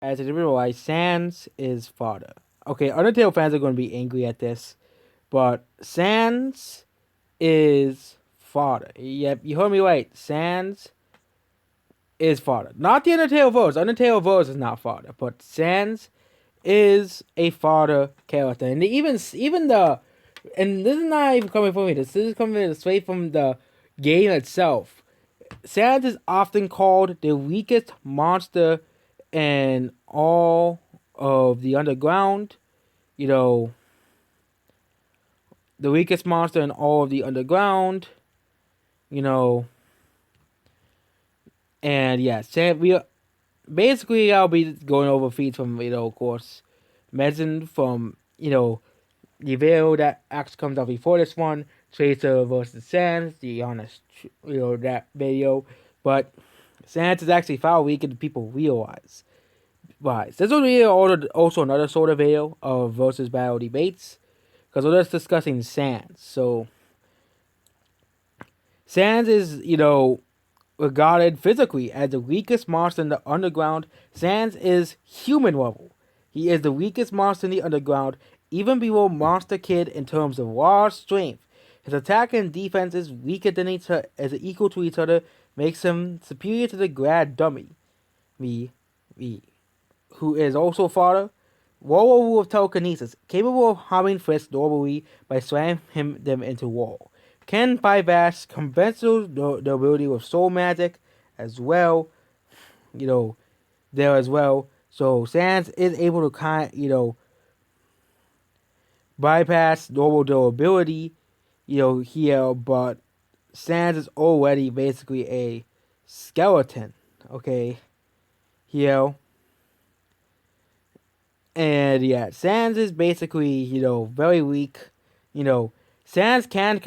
as a why Sans is fodder. Okay, Undertale fans are going to be angry at this, but Sans is fodder. Yep, you heard me right. Sans is fodder. Not the Undertale verse. Undertale verse is not fodder, but Sans is a fodder character, and even the and this is not even coming from me. This is coming straight from the game itself. Sans is often called the weakest monster in all of the underground. You know, the weakest monster in all of the underground. You know, and yeah, we basically I'll be going over feats from of course, Medicine from the video that actually comes out before this one, Tracer versus Sans, the honest that video, but Sans is actually far weaker than people realize. Right. This will be also another sort of video of versus battle debates because we're just discussing Sans. So Sans is regarded physically as the weakest monster in the underground. Sans is human level. He is the weakest monster in the underground, even below Monster Kid in terms of raw strength. His attack and defense is weaker than each other, as equal to each other, makes him superior to the grad dummy, me, me, who is also fodder. Warlord with telekinesis, capable of harming Frisk normally by slamming them into wall. Can bypass conventional the ability with soul magic as well, you know, there as well. So Sans is able to bypass normal durability, here, but Sans is already basically a skeleton, okay, here. And yeah, Sans is basically, very weak. You know, Sans can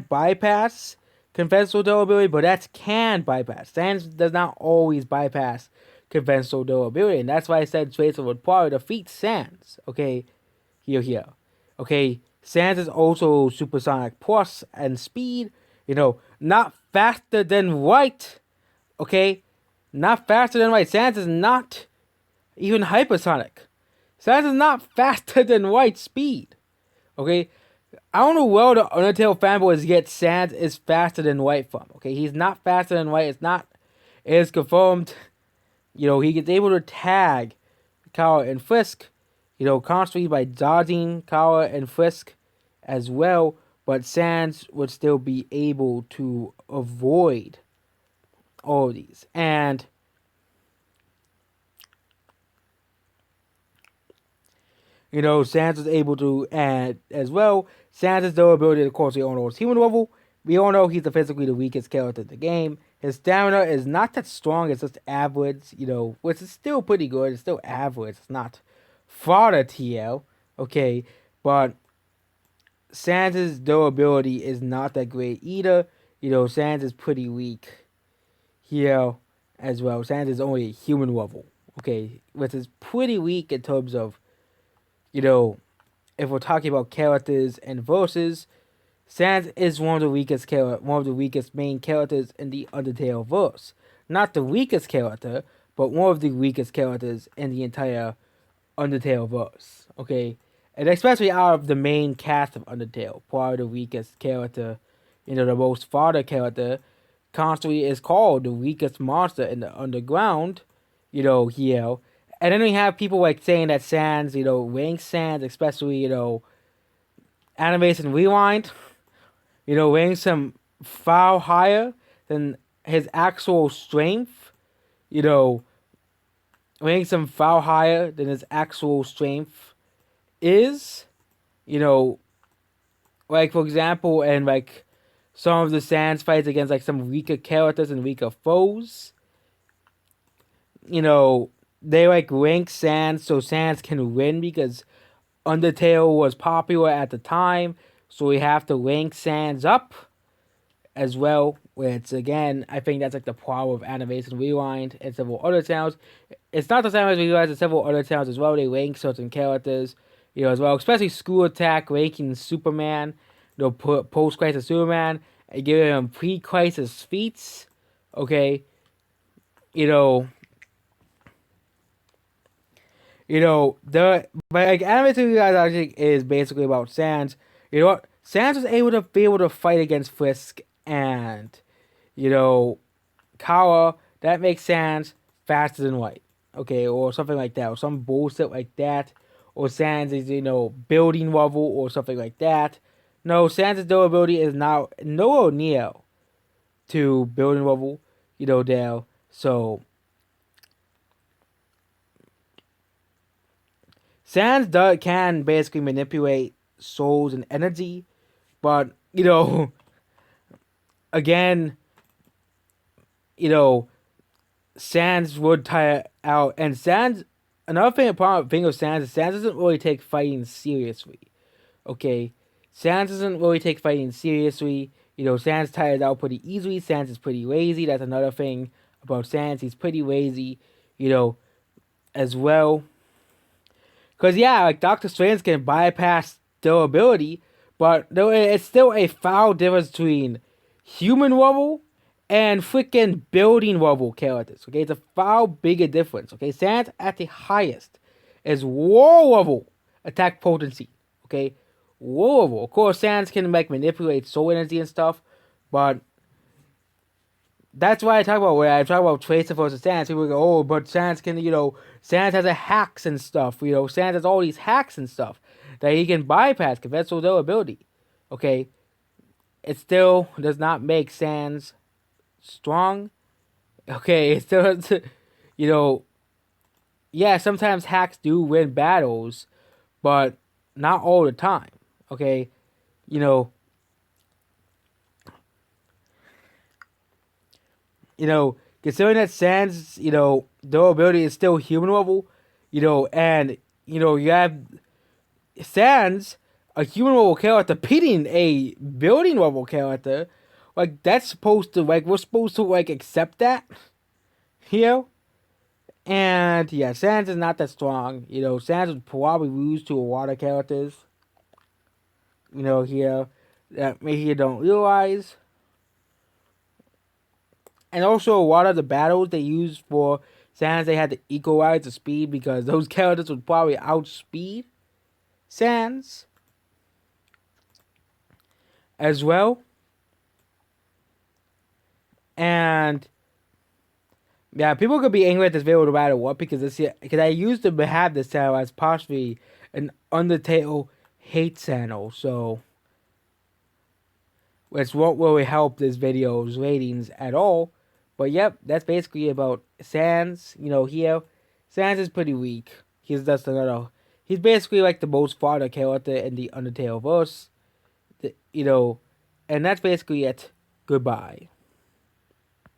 bypass conventional durability, but that's can bypass. Sans does not always bypass conventional durability, and that's why I said Tracer would probably defeat Sans. Okay, here. Okay, Sans is also supersonic plus and speed. Not faster than White. Okay, not faster than White. Sans is not even hypersonic. Sans is not faster than White speed. Okay? I don't know where the Undertale fanboys get Sans is faster than White from. Okay? He's not faster than White. It's not. It is confirmed. He gets able to tag Kara and Frisk, constantly by dodging Kara and Frisk as well. But Sans would still be able to avoid all of these. And Sans was able to add as well. Sans' durability, of course, we all know is human level. We all know he's physically the weakest character in the game. His stamina is not that strong, it's just average, which is still pretty good. It's still average. It's not fodder TL, okay? But Sans' durability is not that great either. Sans is pretty weak here as well. Sans is only human level, okay? Which is pretty weak in terms of, you know, if we're talking about characters and verses, Sans is one of the weakest main characters in the Undertale verse. Not the weakest character, but one of the weakest characters in the entire Undertale verse. Okay, and especially out of the main cast of Undertale, probably the weakest character, the most fodder character, constantly is called the weakest monster in the underground. Here, and then we have people like saying that Sans, rank Sans, especially Animation Rewind, ranks him far higher than his actual strength. You know, ranks him far higher than his actual strength is. You know, like for example, and like some of the Sans fights against like some weaker characters and weaker foes. They like rank Sans so Sans can win because Undertale was popular at the time, so we have to rank Sans up as well. Which again, I think that's like the power of Animation Rewind and several other channels. It's not the same as we realize in several other channels as well. They rank certain characters, as well. Especially School Attack ranking Superman, put post crisis Superman and giving him pre crisis feats. Okay, you know, Anime 2 guys actually is basically about Sans. You know what? Sans was able to fight against Frisk and you know Kawa. That makes Sans faster than Light, okay, or something like that, or some bullshit like that, or Sans is building level or something like that. No, Sans' durability is now nowhere near to building level, Dale. So can basically manipulate souls and energy, but again, you know, Sans would tire out, and Sans. Another thing of Sans is Sans doesn't really take fighting seriously. Okay, Sans doesn't really take fighting seriously. Sans tires out pretty easily. Sans is pretty lazy. That's another thing about Sans. He's pretty lazy. As well. Cause yeah, like Doctor Strange can bypass durability, but it's still a foul difference between human level and freaking building level characters. Okay, it's a foul bigger difference. Okay, Sans at the highest is war level attack potency. Okay, war level. Of course, Sans can like manipulate soul energy and stuff, but that's why I talk about where I talk about Tracer versus Sans. People go, oh, but Sans can, Sans has a hacks and stuff. Sans has all these hacks and stuff that he can bypass conventional durability. Okay, it still does not make Sans strong. Okay, it still, you know, yeah, sometimes hacks do win battles, but not all the time. Okay, you know, considering that Sans, durability is still human level, and you have Sans, a human level character beating a building level character, like that's supposed to we're supposed to accept that, you know. And yeah, Sans is not that strong. Sans would probably lose to a water characters. Here that maybe you don't realize. And also, a lot of the battles they used for Sans, they had to equalize the speed because those characters would probably outspeed Sans as well. And yeah, people could be angry at this video no matter what because I used to have this channel as possibly an Undertale hate channel, so which won't really help this video's ratings at all. But yep, that's basically about Sans. Here, Sans is pretty weak. He's just another. He's basically like the most fodder character in the Undertale verse. And that's basically it. Goodbye.